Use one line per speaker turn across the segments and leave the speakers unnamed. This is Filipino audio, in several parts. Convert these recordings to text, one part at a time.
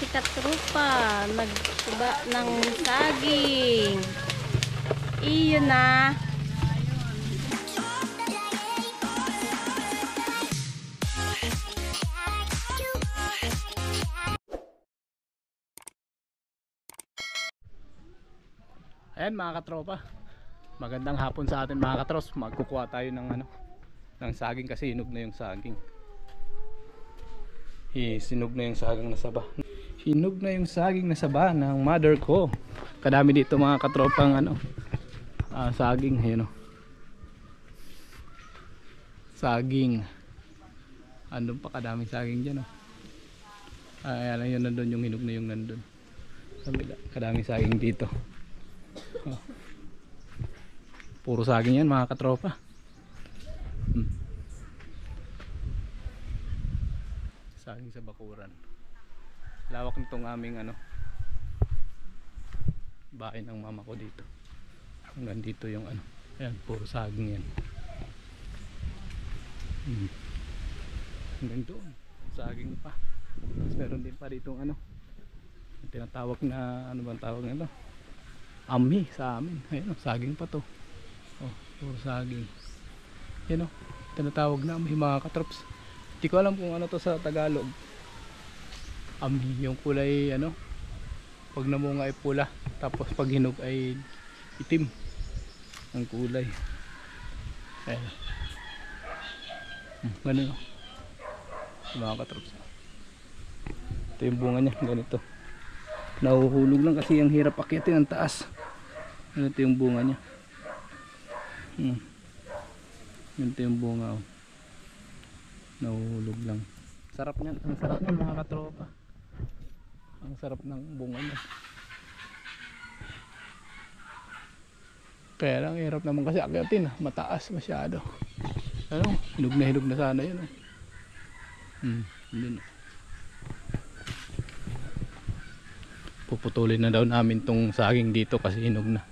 si Katrupa, nagtuba ng saging. Iyon na.
Ayan mga katropa, magandang hapon sa atin mga katros. Magkukuha tayo ng ng saging kasi hinog na yung saging. Sinog na yung saging na saba. Hinog na yung saging na saba ng mother ko. Kadami dito mga katropang saging. Ayan o, saging. Andun pa kadaming saging dyan o. Ayan yun, nandun yung hinog na yung nandun. Kadaming saging dito. Oh. Puro saging yan mga katropa. Saging sa bakuran. Lawak nitong aming bahay ng mama ko dito. Hanggang dito yung ayan, puro saging yan. Hanggang doon saging pa. Tapos meron din pa dito tinatawag na bang tawag nito? Ami sa amin. Ayun, saging pa to. Oh, puro saging. Yan tinatawag na ami mga katrops. Hindi ko alam kung ano to sa Tagalog. Ami, yung kulay pag namunga ay pula, tapos pag hinog ay itim ang kulay. Ayun. Ganun mga katrops. Ito yung bunga niya, ganito. Nahuhulog lang kasi ang hirap akyatin ang taas. Ito yung bunga niya. Ito yung bunga. Nahuhulog lang. Sarap niyan. Ang sarap niyan mga katropa. Ang sarap ng bunga niya. Kaya lang hirap naman kasi akyatin. Mataas masyado. Hinog na sana yun. Yun. Puputulin na daw namin tong saging dito kasi hinog na.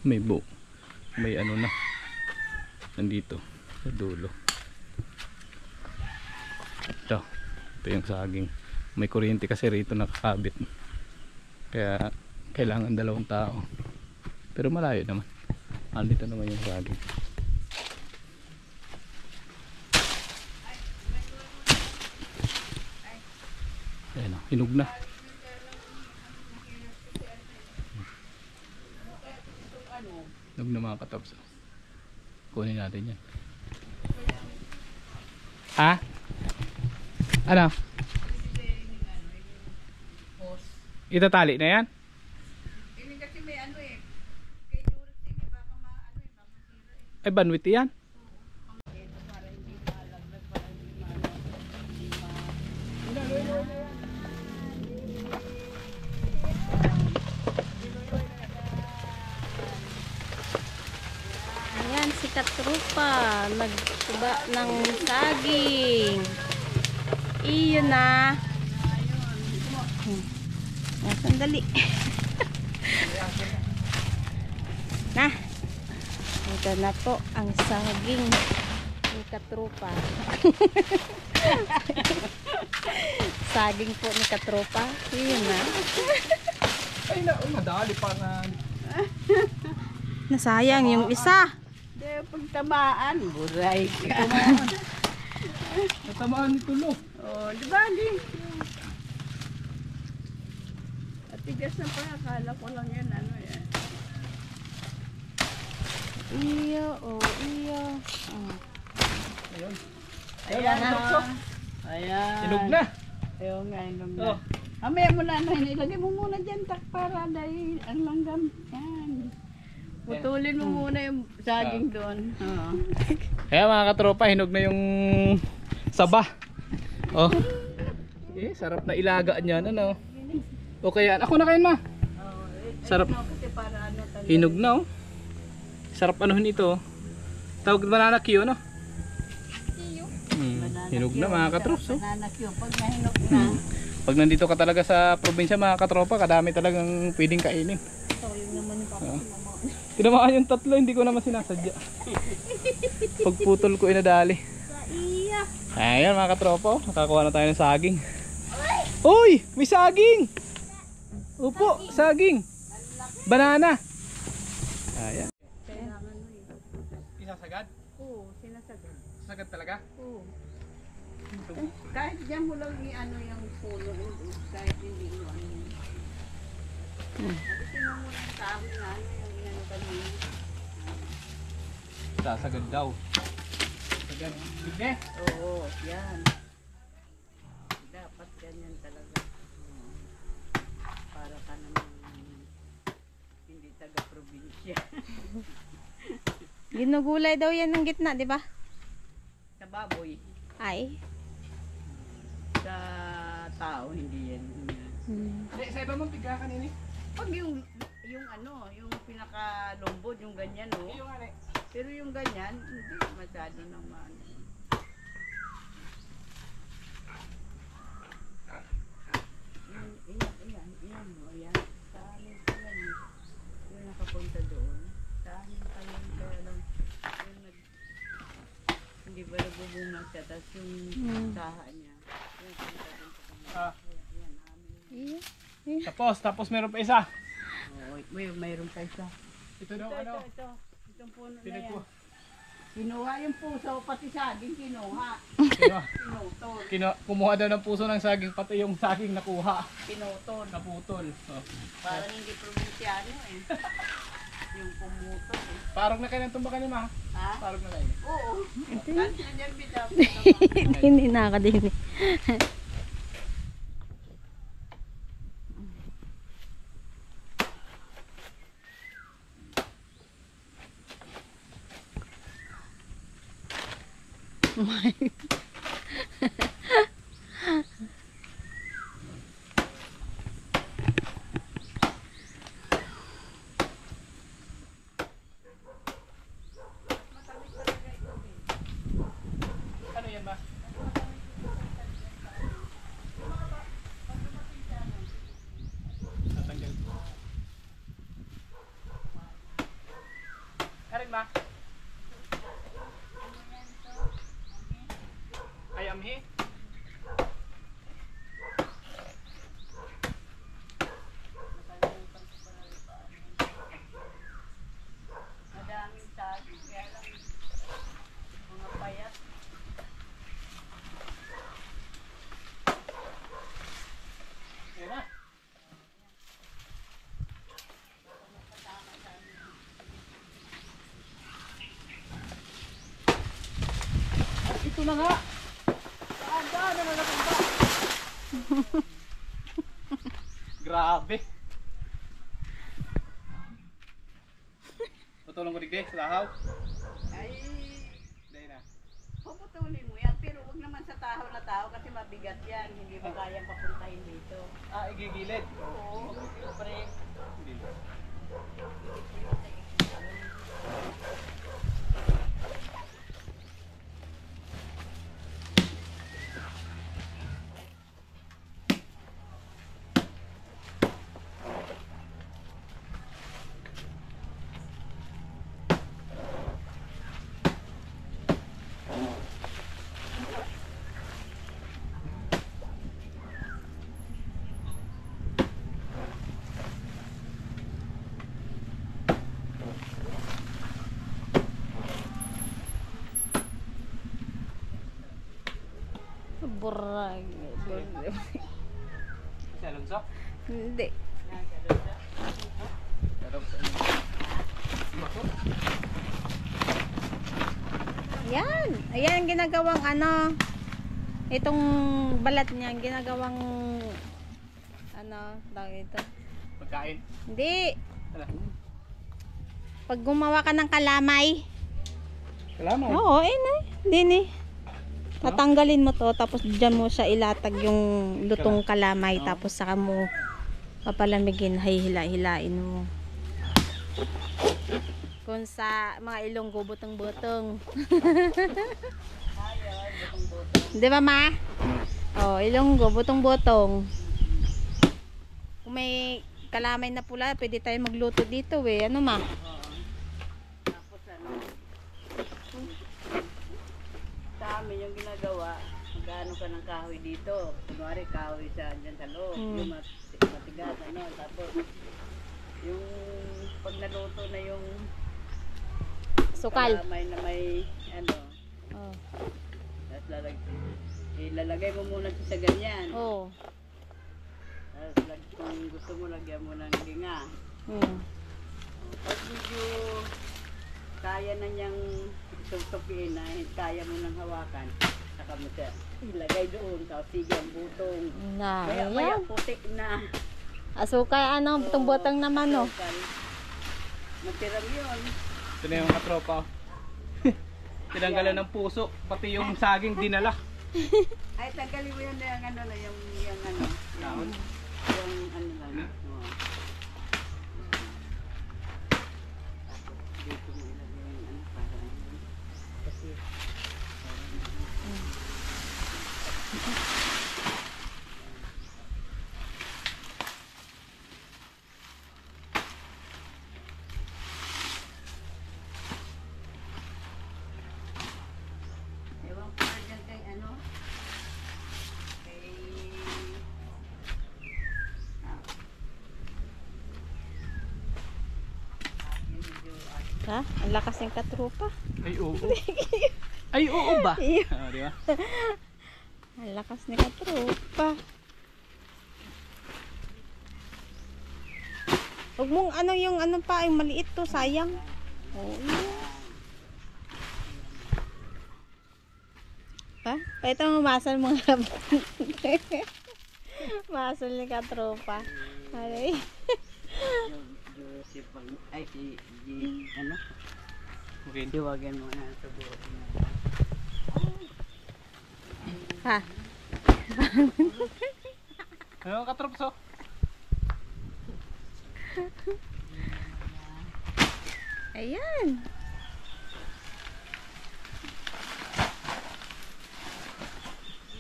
May na nandito sa dulo. Ito yung saging. May kuryente kasi rito nakakabit, kaya kailangan dalawang tao, pero malayo naman. Andito naman yung saging. Ayan, hinog na. Hinog na mga katops. Kunin natin yan. Ano? Itatali na yan?
Ini kasi may kay Juris ini baka masira.
Ay banwit yan?
Ayan si Katrupa, nagtuba ng saging. Iyon na. Sandali. Na. Ito na po ang saging ni Katrupa. Saging po ni Katrupa. Iyon na.
Ay madali pa nga.
Nasayang yung isa.
Pagtamaan, buray ka.
Natamaan ni Tulo.
Oh, di ba? At tigas na pa, akala ko lang yan, yan.
Iyo, iyo.
Ayun.
Ayan. Ayan.
Hinog na.
Ayun nga, hinog na. Mamaya mo na, ilagay mo muna dyan, para dahil ang langgam. Yan. Putulin mo muna yung saging doon.
Kaya mga katropa, hinog na yung saba. Oh. Sarap na ilaga niyan, Okay yan. Ako na kain ma. Sarap. Hinog na Sarap ito. Tawag banana Q, hinog na mga katrops.
Banana Q, pag nahinog na.
Pag nandito ka talaga sa probinsya mga katropa, kadami talagang pwedeng kainin.
Yung naman yung papasama.
Tinamaan yung tatlo, hindi ko naman sinasadya. Pagputol ko inadali. Ayan mga katropa, nakakuha na tayo ng saging. Uy! May saging! Upo, saging. Banana. Ayan.
Kailangan mo eh.
Isasagad?
Oo, sinasagad.
Sagad talaga?
Oo. Kahit dyan mo lang i-ano yung puno, kahit hindi mo ano. Kasi mo ng tao na ano yung inano kanina.
Sasagad daw. Sagad. Sige.
Oo, yan. Dapat ganyan talaga. Para ka naman hindi taga-probinsya.
Ginugulay daw yan ng gitna, di ba?
Sa baboy,
Ay.
sa tao, hindi yan.
Hindi, sa iba mong tiga kanini.
Pag yung ano, yung pinaka-lombod, yung ganyan, no?
Yung ano eh.
Pero yung ganyan, hindi masyado naman. Iyan, mo, ayan. Sa amin, ayan. Yung nakapunta doon. Sa amin pa yun, kaya lang, yung hindi ba nagbubunga siya, tapos yung saha niya, yung punta doon sa kanya.
Ah.
Ayan, amin.
Iya.
Tapos meron pa isa.
Oo, mayroon pa isa.
Ito daw ano.
Ito. Itong puno na yan.
Pinagkuha.
Kinuha yung puso, pati saging kinuha.
Pinutol. Kumuha daw ng puso ng saging, pati yung saging nakuha.
Pinutol.
Naputol. Oh.
Parang hindi probinsyano eh. Yung pumutol eh.
Parang na kayo ng tumbakan ni Ma.
Ha?
Parang na kayo.
Oo. Kasi nandiyan bitaw.
Hindi nakakadinig.
Ano yan ba? Tatanggal. Karin ba? Ayamhi?
Madaming saging. Kaya lang mga payat.
Yan na. At ito na nga. Aga na nalatumba. Grabe. Tutulong ko digdi sa lahaw.
Ay,
Dahil na.
puputulin mo yan. Pero wag naman sa tahaw na tao kasi mabigat yan. Hindi mo kayang papuntahin dito.
Ah, igigilid.
Oo, siyempre.
Hindi.
Burag.
Si Alonso?
Hindi. Yan. Ayan ang ginagawang ano. Itong balat niya, ginagawang ano, tawag ito.
Pagkain.
Hindi.
Ala.
Pag gumawa ka ng kalamay.
Salamat.
Oo, din eh. Tatanggalin mo to, tapos dyan mo siya ilatag yung lutong kalamay, tapos saka mo papalamigin, hihila-hilain mo. Kung sa mga Ilonggo, butong-butong. Di ba, Ma? Oh, Ilonggo, butong-butong. Kung may kalamay na pula, pwede tayo magluto dito eh. Ano, Ma?
Tapos ano, sa amin yung ginagawa, nag-ano ka ng kahoy dito. Kunwari kahoy sa dyan sa loob. Yung matigas, ano. Tapos, yung pag naluto na yung
Sukal.
kalamay na may, ano,
Oh.
tapos ilalagay mo muna siya sa ganyan.
Oh.
Tapos kung gusto mo, lagyan mo ng linga. Pag medyo kaya na niyang tutupiin na, kaya mo nang hawakan, saka mo siya ilagay doon, tapos sige ang butong.
Na,
Maya
ayan.
putik na.
Asukay, ano, butong-butong naman, no?
Matiram yun.
Ito na yung katropa. Tinanggalan ng puso, pati yung saging dinala.
Ay, tanggalin mo yan na yung ano na, yung ano.
Dahon?
Yung ano lang. Oo. Tapos dito mo ilagay yung ano para ano. Kasi ewan ko na dyan kay ano. Kay medyo
Ha? Ang lakas ng katropa.
Ay, oo. Ay, oo ba? Ah, di ba?
Ang lakas ng katropa. Huwag mong ano yung ano pa, yung maliit to, sayang. Oo, yun. Ha? Ito ang masal mga masal ni katropa. Aray.
Joseph ay si ano?
Okay.
Diwagan mo na ito buo.
Ha?
Ano katropa?
Ayan.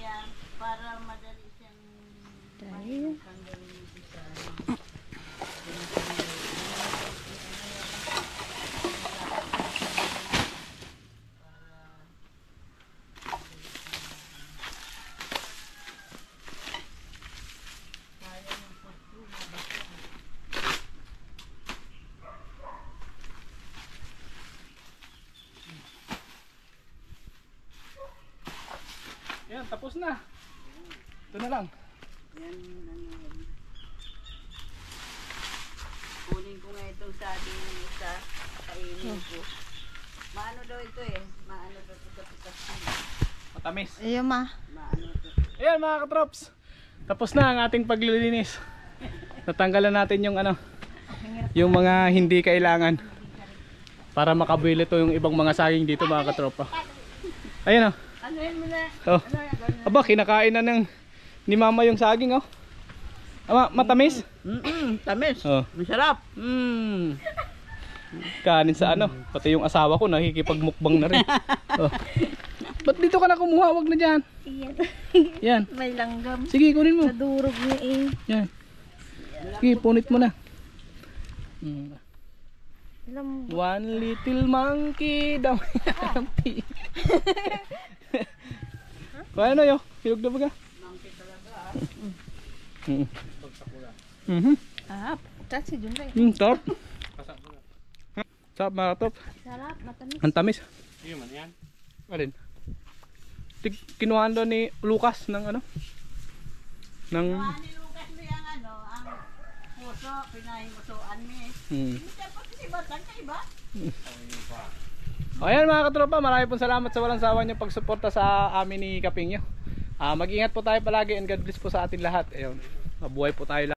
Yan, para madali siyang
Tayo.
tanggalin dito sa
Yan, tapos na. Ito na lang.
yan, ano yan. Kunin ko nga itong saging sa kainin ko. Maano daw ito eh. Maano daw ito sa pitas ko.
Matamis.
Ayun ma.
Maano ito.
Ayan mga katrops. Tapos na ang ating paglilinis. Natanggalan natin yung ano, yung mga hindi kailangan para makabili to yung ibang mga saging dito mga katropa. Ayan oh.
Ano yan mo na?
Oh. Aba, kinakain na ng ni mama yung saging oh. Ama, matamis?
Tamis.
Oh.
Masarap.
Kanin sa ano, pati yung asawa ko nakikipagmukbang na rin. Oh. Ba't dito ka na kumuha? Wag na dyan.
Iyan.
Yan.
May langgam.
Sige, kunin mo.
Nadurog niya eh.
Yan. Sige, punit mo na.
Alam mo.
One little monkey damay ang pi. Kaya na yo, hilog na baga.
Monkey talaga
Ah, kasi dun rin.
Top. Sarap mga top.
Sarap, matamis.
Ang tamis.
Yun man yan.
Alin? Kinuhaan doon ni Lucas ng ano? Ng...
Nilukas mo yung ano, ang puso, pinahimusuan mo eh. Hindi ka pa kasi batang ka iba.
Ayan mga katropa, marami pong salamat sa walang sawa nyo pagsuporta sa amin ni Kapingyo. Mag-ingat po tayo palagi and God bless po sa atin lahat. Ayun, mabuhay po tayo lahat.